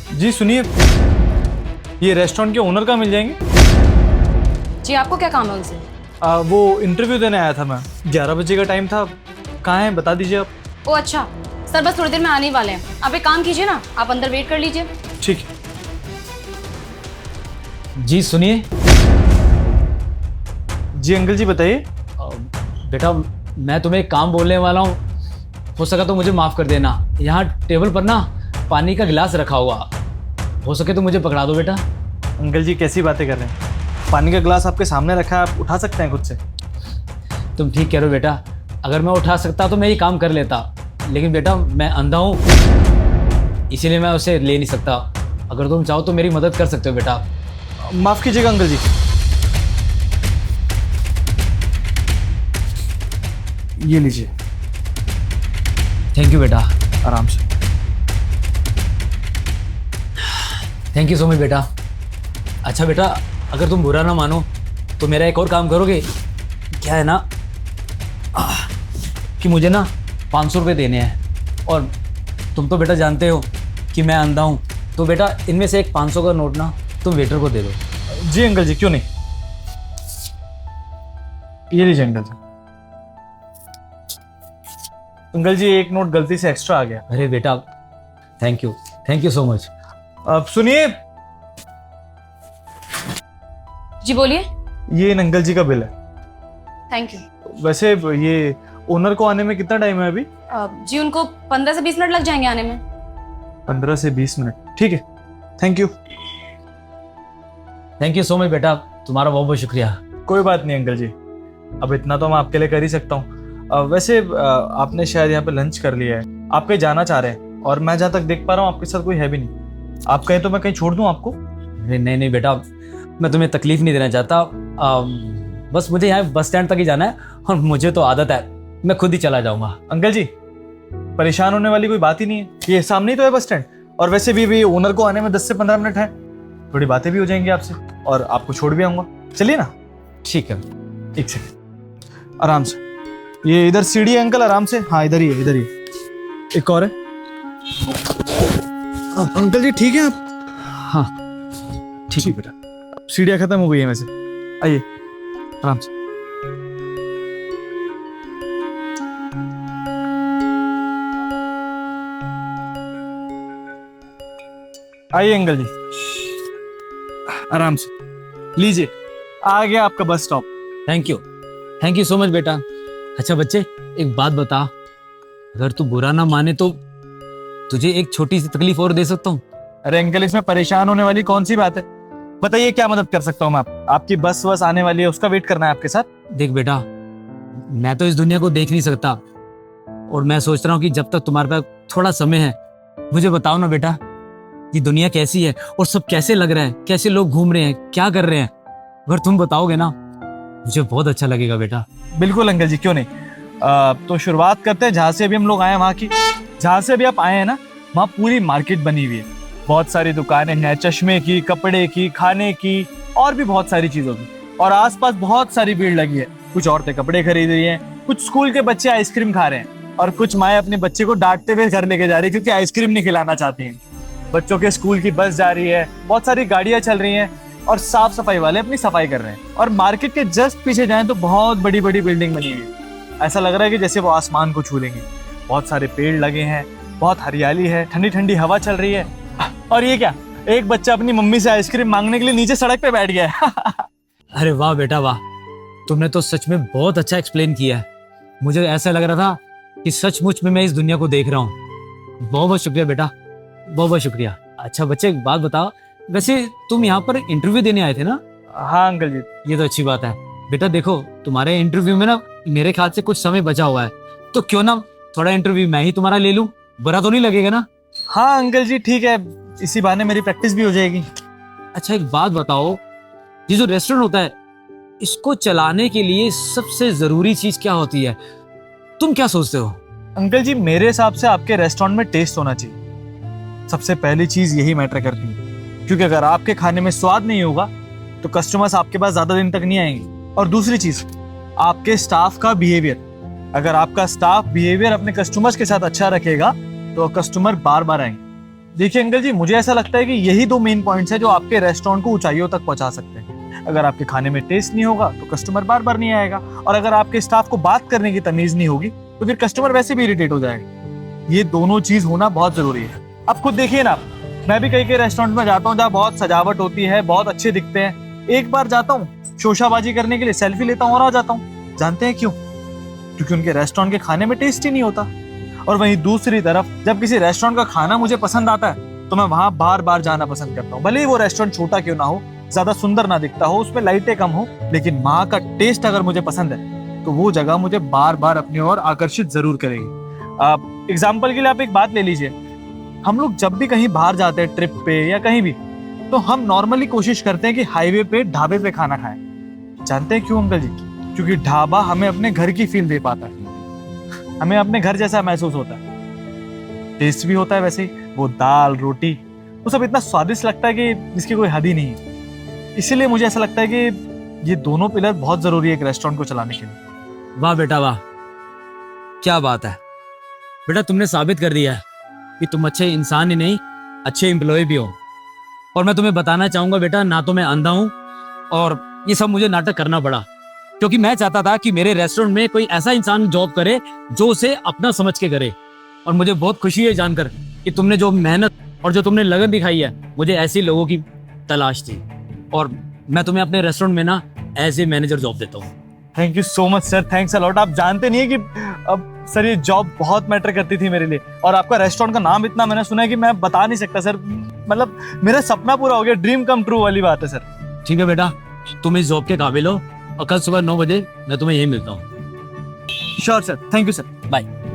जी सुनिए, ये रेस्टोरेंट के ओनर का मिल जाएंगे? जी आपको क्या काम है उनसे? वो इंटरव्यू देने आया था मैं, 11 बजे का टाइम था। कहाँ है बता दीजिए आप। ओ अच्छा, सर बस थोड़ी देर में आने ही वाले हैं। आप एक काम कीजिए ना, आप अंदर वेट कर लीजिए। ठीक है। जी सुनिए। जी अंकल जी बताइए। बेटा मैं तुम्हें एक काम बोलने वाला हूँ, हो सका तो मुझे माफ़ कर देना। यहाँ टेबल पर ना पानी का गिलास रखा हुआ, हो सके तो मुझे पकड़ा दो बेटा। अंकल जी कैसी बातें कर रहे हैं? पानी का गिलास आपके सामने रखा है, आप उठा सकते हैं खुद से। तुम ठीक कह रहे हो बेटा, अगर मैं उठा सकता तो मैं ये काम कर लेता, लेकिन बेटा मैं अंधा हूँ, इसीलिए मैं उसे ले नहीं सकता। अगर तुम चाहो तो मेरी मदद कर सकते हो बेटा। माफ़ कीजिएगा अंकल जी। ये लीजिए। थैंक यू बेटा। आराम से। थैंक यू सो मच बेटा। अच्छा बेटा, अगर तुम बुरा ना मानो तो मेरा एक और काम करोगे? क्या है ना कि मुझे ना 500 रुपये देने हैं, और तुम तो बेटा जानते हो कि मैं अंधा हूँ, तो बेटा इनमें से एक 500 का नोट ना तुम वेटर को दे दो। जी अंकल जी, क्यों नहीं। ये लीजिए अंकल जी। अंकल जी एक नोट गलती से एक्स्ट्रा आ गया। अरे बेटा थैंक यू सो मच। अब सुनिए, जी बोलिए। ये इन अंकल जी का बिल है। Thank you. वैसे ये ओनर को आने में कितना टाइम है अभी? जी उनको 15 से 20 मिनट लग जाएंगे आने में। 15 से 20 मिनट, ठीक है। थैंक यू सो मच बेटा, तुम्हारा बहुत बहुत शुक्रिया। कोई बात नहीं अंकल जी, अब इतना तो मैं आपके लिए कर ही सकता हूँ। वैसे आपने शायद यहाँ पे लंच कर लिया है, आप कहीं जाना चाह रहे हैं, और मैं जहाँ तक देख पा रहा हूँ आपके साथ कोई है भी नहीं। आप कहें तो मैं कहीं छोड़ दूँ आपको? नहीं बेटा, मैं तुम्हें तकलीफ नहीं देना चाहता। बस मुझे यहाँ बस स्टैंड तक ही जाना है, और मुझे तो आदत है, मैं खुद ही चला जाऊंगा। अंकल जी परेशान होने वाली कोई बात ही नहीं है, ये सामने ही तो है बस स्टैंड। और वैसे भी ओनर को आने में 10 से 15 मिनट है, थोड़ी बातें भी हो जाएंगी आपसे, और आपको छोड़ भी आऊंगा। चलिए ना। ठीक है। एक सेकंड, आराम से। ये इधर सीढ़ी है अंकल, आराम से। हाँ इधर ही है, इधर ही है। एक और है। अंकल जी ठीक है आप? हाँ ठीक है बेटा। सीढ़ियाँ खत्म हो गई है वैसे, आइए आराम से। आइए अंकल जी, आराम से लीजिए, आ गया आपका bus stop. Thank you so much बेटा। अच्छा बच्चे, एक बात बता, अगर तू बुरा ना माने तो तुझे एक छोटी सी तकलीफ और दे सकता हूँ। अरे अंकल, इसमें परेशान होने वाली कौन सी बात है? बताइए क्या मदद कर सकता हूँ मैं आपकी बस वस आने वाली है, उसका वेट करना है आपके साथ। देख बेटा, मैं तो इस दुनिया को देख नहीं सकता, और मैं सोच रहा हूँ कि जब तक तुम्हारे पास थोड़ा समय है, मुझे बताओ ना बेटा, ये दुनिया कैसी है और सब कैसे लग रहा है, कैसे लोग घूम रहे हैं, क्या कर रहे हैं। अगर तुम बताओगे ना, मुझे बहुत अच्छा लगेगा बेटा। बिल्कुल अंकल जी, क्यों नहीं। तो शुरुआत करते हैं जहाँ से अभी हम लोग आए हैं वहाँ की। जहाँ से अभी आप आए हैं ना, वहाँ पूरी मार्केट बनी हुई है, बहुत सारी दुकानें हैं, चश्मे की, कपड़े की, खाने की, और भी बहुत सारी चीजों की। और आसपास बहुत सारी भीड़ लगी है। कुछ औरतें कपड़े खरीद रही हैं, कुछ स्कूल के बच्चे आइसक्रीम खा रहे हैं, और कुछ माएँ अपने बच्चे को डांटते हुए घर लेके जा रही है क्योंकि आइसक्रीम नहीं खिलाना चाहती हैं। बच्चों के स्कूल की बस जा रही है, बहुत सारी गाड़ियां चल रही हैं, और साफ सफाई वाले अपनी सफाई कर रहे हैं। और मार्केट के जस्ट पीछे जाएं तो बहुत बड़ी बड़ी बिल्डिंग बनी हुई है, ऐसा लग रहा है कि जैसे वो आसमान को छू लेंगे। बहुत सारे पेड़ लगे हैं, बहुत हरियाली है, ठंडी ठंडी हवा चल रही है। और ये क्या, एक बच्चा अपनी मम्मी से आइसक्रीम मांगने के लिए नीचे सड़क पे बैठ गया है। अरे वाह बेटा वाह, तुमने तो सच में बहुत अच्छा एक्सप्लेन किया है। मुझे ऐसा लग रहा था कि सचमुच में मैं इस दुनिया को देख रहा हूँ। बहुत बहुत शुक्रिया बेटा, बहुत बहुत शुक्रिया। अच्छा बच्चे, एक बात बताओ, वैसे तुम यहाँ पर इंटरव्यू देने आए थे ना? हाँ अंकल जी। ये तो अच्छी बात है बेटा। देखो, तुम्हारे इंटरव्यू में ना मेरे ख्याल से कुछ समय बचा हुआ है, तो क्यों ना थोड़ा इंटरव्यू मैं ही तुम्हारा ले लूं, बुरा तो नहीं लगेगा ना? हाँ अंकल जी ठीक है, इसी बहाने मेरी प्रैक्टिस भी हो जाएगी। अच्छा एक बात बताओ, ये जो रेस्टोरेंट होता है, इसको चलाने के लिए सबसे जरूरी चीज क्या होती है? तुम क्या सोचते हो? अंकल जी मेरे हिसाब से आपके रेस्टोरेंट में टेस्ट होना चाहिए, सबसे पहली चीज यही मैटर करती है। क्योंकि अगर आपके खाने में स्वाद नहीं होगा तो कस्टमर्स आपके पास ज्यादा दिन तक नहीं आएंगे। और दूसरी चीज, आपके स्टाफ का बिहेवियर। अगर आपका स्टाफ बिहेवियर अपने कस्टमर्स के साथ अच्छा रखेगा तो कस्टमर बार बार आएंगे। देखिए अंकल जी, मुझे ऐसा लगता है कि यही दो मेन पॉइंट्स हैं जो आपके रेस्टोरेंट को ऊंचाइयों तक पहुंचा सकते हैं। अगर आपके खाने में टेस्ट नहीं होगा तो कस्टमर बार बार नहीं आएगा, और अगर आपके स्टाफ को बात करने की तमीज नहीं होगी तो फिर कस्टमर वैसे भी इरिटेट हो जाएगा। ये दोनों चीज होना बहुत जरूरी है। आप खुद देखिए ना, मैं भी कई कई रेस्टोरेंट में जाता हूँ जहाँ बहुत सजावट होती है, बहुत अच्छे दिखते हैं। एक बार जाता हूँ शोशाबाजी करने के लिए, सेल्फी लेता हूँ और आ जाता हूँ। जानते हैं क्यों? क्योंकि उनके रेस्टोरेंट के खाने में टेस्ट ही नहीं होता। और वहीं दूसरी तरफ जब किसी रेस्टोरेंट का खाना मुझे पसंद आता है तो मैं वहां बार बार जाना पसंद करता हूँ। भले ही वो रेस्टोरेंट छोटा क्यों ना हो, ज्यादा सुंदर ना दिखता हो, उसमें लाइटें कम हो, लेकिन वहां का टेस्ट अगर मुझे पसंद है तो वो जगह मुझे बार बार अपनी ओर आकर्षित जरूर करेगी। एग्जाम्पल के लिए आप एक बात ले लीजिए, हम लोग जब भी कहीं बाहर जाते हैं ट्रिप पे या कहीं भी, तो हम नॉर्मली कोशिश करते हैं कि हाईवे पे ढाबे पे खाना खाएं। जानते हैं क्यों अंकल जी? क्योंकि ढाबा हमें अपने घर की फील दे पाता है, हमें अपने घर जैसा महसूस होता है। टेस्ट भी होता है वैसे ही, वो दाल रोटी वो सब इतना स्वादिष्ट लगता है कि जिसकी कोई हद ही नहीं है। इसीलिए मुझे ऐसा लगता है कि ये दोनों पिलर बहुत जरूरी है एक रेस्टोरेंट को चलाने के लिए। वाह बेटा वाह, क्या बात है बेटा, तुमने साबित कर दिया है कि तुम अच्छे इंसान ही नहीं, अच्छे एम्प्लॉय भी हो। और मैं तुम्हें बताना चाहूंगा बेटा, ना तो मैं अंधा हूं और ये सब मुझे नाटक करना पड़ा, क्योंकि मैं चाहता था कि मेरे रेस्टोरेंट में कोई ऐसा इंसान जॉब करे जो उसे अपना समझ के करे। और मुझे बहुत खुशी है जानकर कि तुमने जो मेहनत और जो तुमने लगन दिखाई है, मुझे ऐसे लोगों की तलाश थी, और मैं तुम्हें अपने रेस्टोरेंट में ना एज ए मैनेजर जॉब देता हूँ। Thank you so much sir, thanks a lot. आप जानते नहीं है कि अब सर ये जॉब बहुत मैटर करती थी मेरे लिए, और आपका रेस्टोरेंट का नाम इतना मैंने सुना है कि मैं बता नहीं सकता सर। मतलब मेरा सपना पूरा हो गया, ड्रीम कम ट्रू वाली बात है सर। ठीक है बेटा, तुम इस जॉब के काबिल हो, और कल सुबह 9 बजे मैं तुम्हें यही मिलता हूँ। Sure sir, thank you sir, bye.